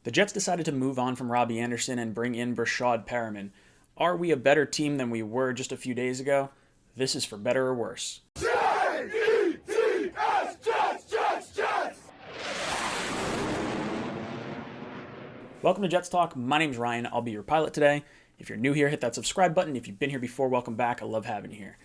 The Jets decided to move on from Robbie Anderson and bring in Breshad Perriman. Are we a better team than we were just a few days ago? This is for better or worse. Jets, Jets! Welcome to Jets Talk. My name's Ryan. I'll be your pilot today. If you're new here, hit that subscribe button. If you've been here before, welcome back. I love having you here.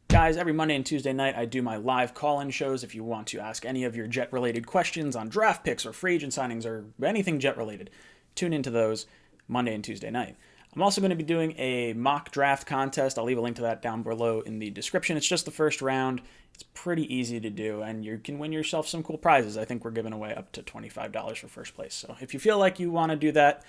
Guys, every Monday and Tuesday night, I do my live call-in shows. If you want to ask any of your Jet-related questions on draft picks or free agent signings or anything Jet-related, tune into those Monday and Tuesday night. I'm also going to be doing a mock draft contest. I'll leave a link to that down below in the description. It's just the first round. It's pretty easy to do, and you can win yourself some cool prizes. I think we're giving away up to $25 for first place. So if you feel like you want to do that,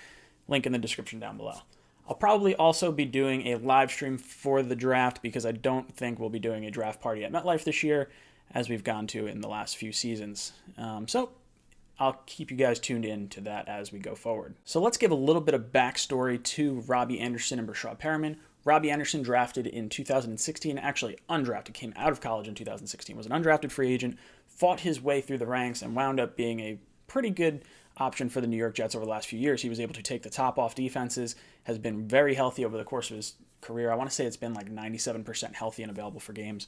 link in the description down below. I'll probably also be doing a live stream for the draft because I don't think we'll be doing a draft party at MetLife this year as we've gone to in the last few seasons. So I'll keep you guys tuned in to that as we go forward. So let's give a little bit of backstory to Robbie Anderson and Breshad Perriman. Robbie Anderson drafted in 2016, actually undrafted, came out of college in 2016, was an undrafted free agent, fought his way through the ranks and wound up being a pretty good option for the New York Jets over the last few years. He was able to take the top off defenses, has been very healthy over the course of his career. I want to say it's been like 97% healthy and available for games.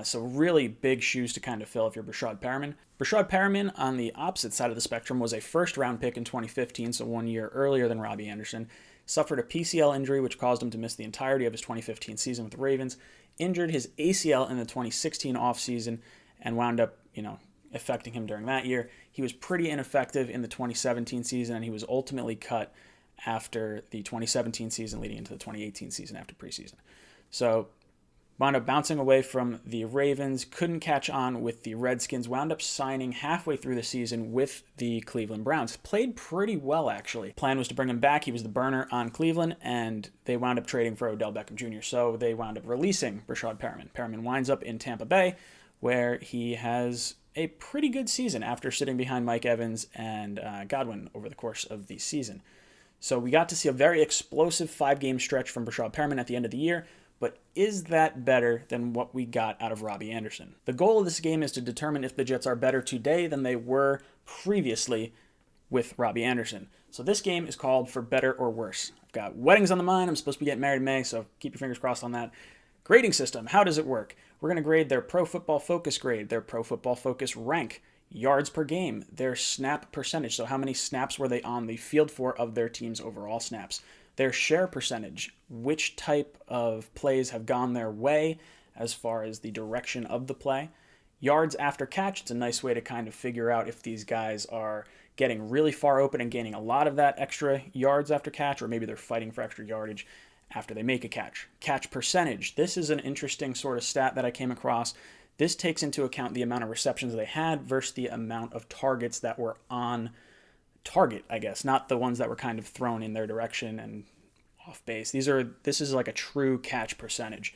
So really big shoes to kind of fill if you're Breshad Perriman. Breshad Perriman, on the opposite side of the spectrum, was a first-round pick in 2015, so 1 year earlier than Robbie Anderson. Suffered a PCL injury, which caused him to miss the entirety of his 2015 season with the Ravens. Injured his ACL in the 2016 offseason and wound up, affecting him during that year. He was pretty ineffective in the 2017 season, and he was ultimately cut after the 2017 season, leading into the 2018 season after preseason. So wound up bouncing away from the Ravens, couldn't catch on with the Redskins, wound up signing halfway through the season with the Cleveland Browns. Played pretty well, actually. Plan was to bring him back. He was the burner on Cleveland, and they wound up trading for Odell Beckham Jr., so they wound up releasing Breshad Perriman. Perriman winds up in Tampa Bay, where he has a pretty good season after sitting behind Mike Evans and Godwin over the course of the season. So we got to see a very explosive 5-game stretch from Breshad Perriman at the end of the year, but is that better than what we got out of Robbie Anderson? The goal of this game is to determine if the Jets are better today than they were previously with Robbie Anderson. So this game is called for better or worse. I've got weddings on the mind. I'm supposed to be getting married in May, so keep your fingers crossed on that. Grading system, how does it work? We're going to grade their Pro Football Focus grade, their Pro Football Focus rank, yards per game, their snap percentage, so how many snaps were they on the field for of their team's overall snaps, their share percentage, which type of plays have gone their way as far as the direction of the play, yards after catch. It's a nice way to kind of figure out if these guys are getting really far open and gaining a lot of that extra yards after catch, or maybe they're fighting for extra yardage after they make a catch. Catch percentage. This is an interesting sort of stat that I came across. This takes into account the amount of receptions they had versus the amount of targets that were on target, I guess, not the ones that were kind of thrown in their direction and off base. This is like a true catch percentage.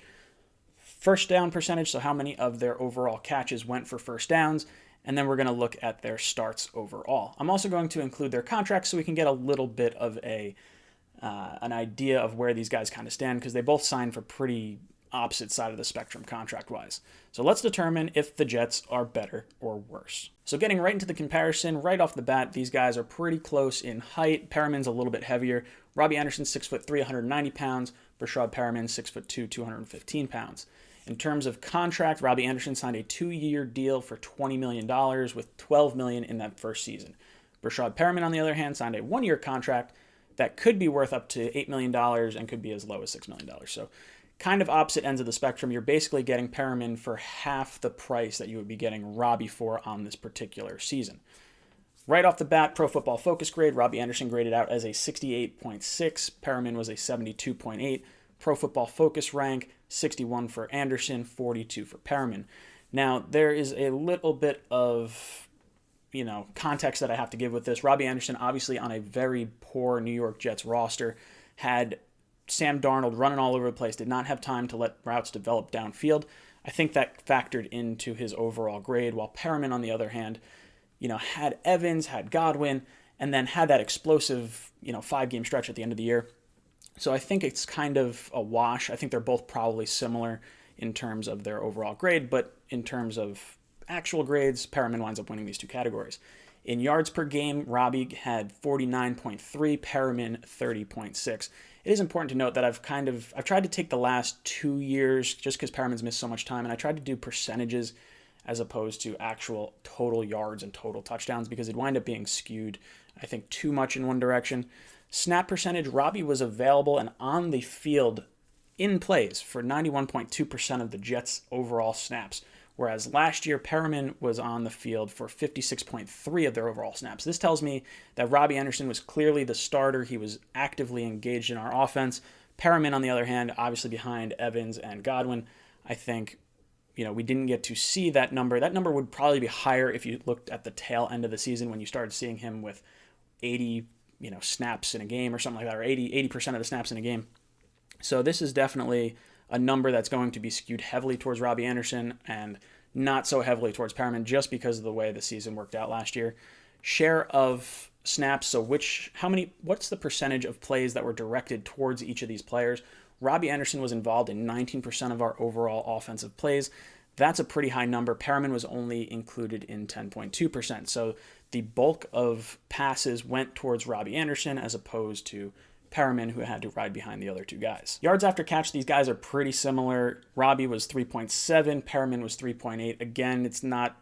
First down percentage, so how many of their overall catches went for first downs, and then we're going to look at their starts overall. I'm also going to include their contracts so we can get a little bit of an idea of where these guys kind of stand, because they both signed for pretty opposite side of the spectrum contract-wise. So let's determine if the Jets are better or worse. So getting right into the comparison, right off the bat, these guys are pretty close in height. Perriman's a little bit heavier. Robbie Anderson, 6'3", 190 pounds. Breshad Perriman, 6'2", 215 pounds. In terms of contract, Robbie Anderson signed a 2-year deal for $20 million with $12 million in that first season. Breshad Perriman, on the other hand, signed a 1-year contract that could be worth up to $8 million and could be as low as $6 million. So kind of opposite ends of the spectrum. You're basically getting Perriman for half the price that you would be getting Robbie for on this particular season. Right off the bat, Pro Football Focus grade, Robbie Anderson graded out as a 68.6. Perriman was a 72.8. Pro Football Focus rank, 61 for Anderson, 42 for Perriman. Now, there is a little bit of context that I have to give with this. Robbie Anderson, obviously on a very poor New York Jets roster, had Sam Darnold running all over the place, did not have time to let routes develop downfield. I think that factored into his overall grade, while Perriman, on the other hand, had Evans, had Godwin, and then had that explosive, 5-game stretch at the end of the year. So I think it's kind of a wash. I think they're both probably similar in terms of their overall grade, but in terms of actual grades, Perriman winds up winning these two categories. In yards per game, Robbie had 49.3, Perriman 30.6. It is important to note that I've tried to take the last 2 years just because Perriman's missed so much time, and I tried to do percentages as opposed to actual total yards and total touchdowns because it'd wind up being skewed, I think, too much in one direction. Snap percentage, Robbie was available and on the field in plays for 91.2% of the Jets' overall snaps, whereas last year Perriman was on the field for 56.3% of their overall snaps. This tells me that Robbie Anderson was clearly the starter. He was actively engaged in our offense. Perriman, on the other hand, obviously behind Evans and Godwin. I think, we didn't get to see that number. That number would probably be higher if you looked at the tail end of the season when you started seeing him with 80, snaps in a game or something like that, or 80% of the snaps in a game. So this is definitely a number that's going to be skewed heavily towards Robbie Anderson and not so heavily towards Perriman just because of the way the season worked out last year. Share of snaps, so what's the percentage of plays that were directed towards each of these players? Robbie Anderson was involved in 19% of our overall offensive plays. That's a pretty high number. Perriman was only included in 10.2%. So the bulk of passes went towards Robbie Anderson as opposed to Perriman, who had to ride behind the other two guys. Yards after catch, these guys are pretty similar. Robbie was 3.7, Perriman was 3.8. Again,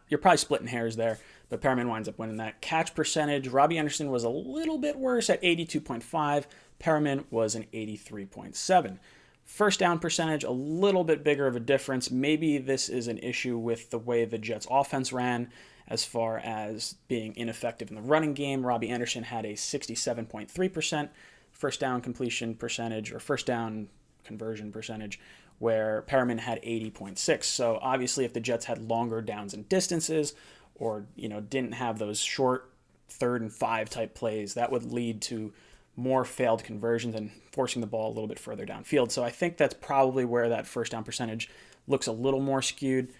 you're probably splitting hairs there, but Perriman winds up winning that. Catch percentage, Robbie Anderson was a little bit worse at 82.5, Perriman was an 83.7. First down percentage, a little bit bigger of a difference. Maybe this is an issue with the way the Jets offense ran as far as being ineffective in the running game. Robbie Anderson had a 67.3% first down completion percentage or first down conversion percentage, where Perriman had 80.6. So obviously if the Jets had longer downs and distances or, didn't have those short 3rd and 5 type plays, that would lead to more failed conversions and forcing the ball a little bit further downfield. So I think that's probably where that first down percentage looks a little more skewed.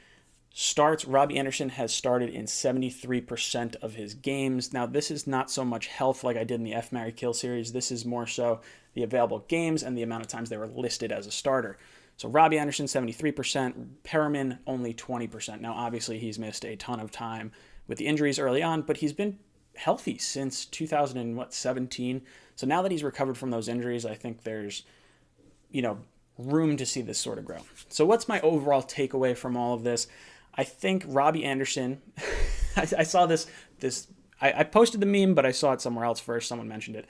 Starts, Robbie Anderson has started in 73% of his games. Now, this is not so much health like I did in the F, Marry, Kill series. This is more so the available games and the amount of times they were listed as a starter. So Robbie Anderson, 73%, Perriman, only 20%. Now, obviously, he's missed a ton of time with the injuries early on, but he's been healthy since 2017. So now that he's recovered from those injuries, I think there's, room to see this sort of grow. So what's my overall takeaway from all of this? I think Robbie Anderson, I saw this, I posted the meme, but I saw it somewhere else first. Someone mentioned it.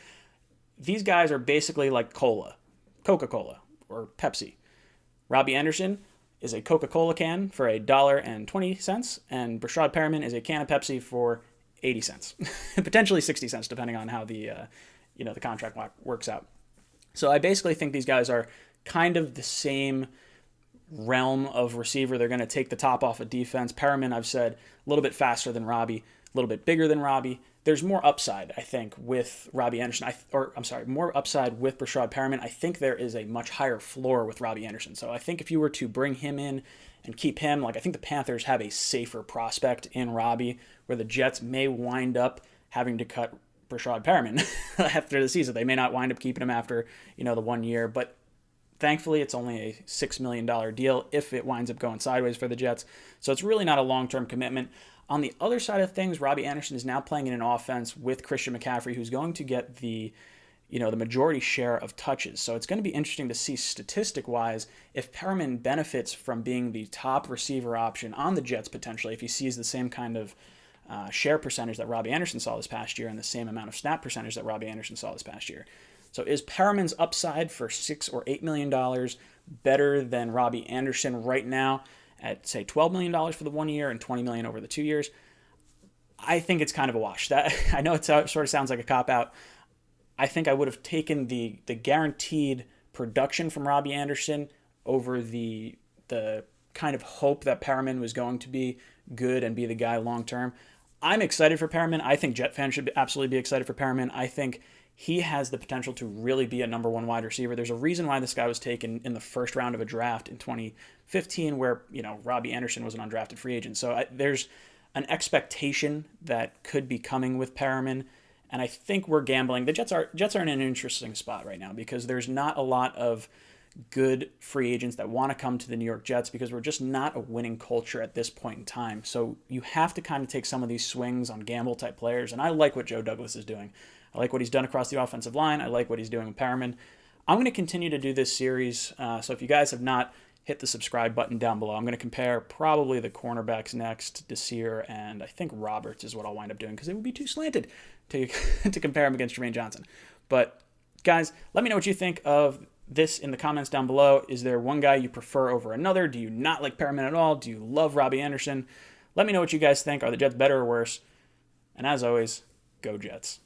These guys are basically like Coca-Cola or Pepsi. Robbie Anderson is a Coca-Cola can for $1.20, and Breshad Perriman is a can of Pepsi for 80 cents, potentially 60 cents, depending on how the contract works out. So I basically think these guys are kind of the same realm of receiver. They're going to take the top off of defense. Perriman, I've said, a little bit faster than Robbie, a little bit bigger than Robbie. There's more upside, I think, with Robbie Anderson, more upside with Breshad Perriman. I think there is a much higher floor with Robbie Anderson. So I think if you were to bring him in and keep him, I think the Panthers have a safer prospect in Robbie, where the Jets may wind up having to cut Breshad Perriman after the season. They may not wind up keeping him after, the 1 year, but thankfully, it's only a $6 million deal if it winds up going sideways for the Jets. So it's really not a long-term commitment. On the other side of things, Robbie Anderson is now playing in an offense with Christian McCaffrey, who's going to get the majority share of touches. So it's going to be interesting to see statistic-wise if Perriman benefits from being the top receiver option on the Jets potentially, if he sees the same kind of share percentage that Robbie Anderson saw this past year and the same amount of snap percentage that Robbie Anderson saw this past year. So is Perriman's upside for $6 or $8 million better than Robbie Anderson right now at, say, $12 million for the 1 year and $20 million over the 2 years? I think it's kind of a wash. I know it sort of sounds like a cop-out. I think I would have taken the guaranteed production from Robbie Anderson over the kind of hope that Perriman was going to be good and be the guy long-term. I'm excited for Perriman. I think Jet fans should absolutely be excited for Perriman. I think he has the potential to really be a number one wide receiver. There's a reason why this guy was taken in the first round of a draft in 2015 where, Robbie Anderson was an undrafted free agent. So there's an expectation that could be coming with Perriman, and I think we're gambling. The Jets are in an interesting spot right now because there's not a lot of good free agents that want to come to the New York Jets, because we're just not a winning culture at this point in time. So you have to kind of take some of these swings on gamble type players. And I like what Joe Douglas is doing. I like what he's done across the offensive line. I like what he's doing with Perriman. I'm going to continue to do this series. So if you guys have not hit the subscribe button down below, I'm going to compare probably the cornerbacks next, Desir, and I think Roberts is what I'll wind up doing, because it would be too slanted to compare him against Jermaine Johnson. But guys, let me know what you think of this in the comments down below. Is there one guy you prefer over another? Do you not like Perriman at all? Do you love Robbie Anderson? Let me know what you guys think. Are the Jets better or worse? And as always, go Jets.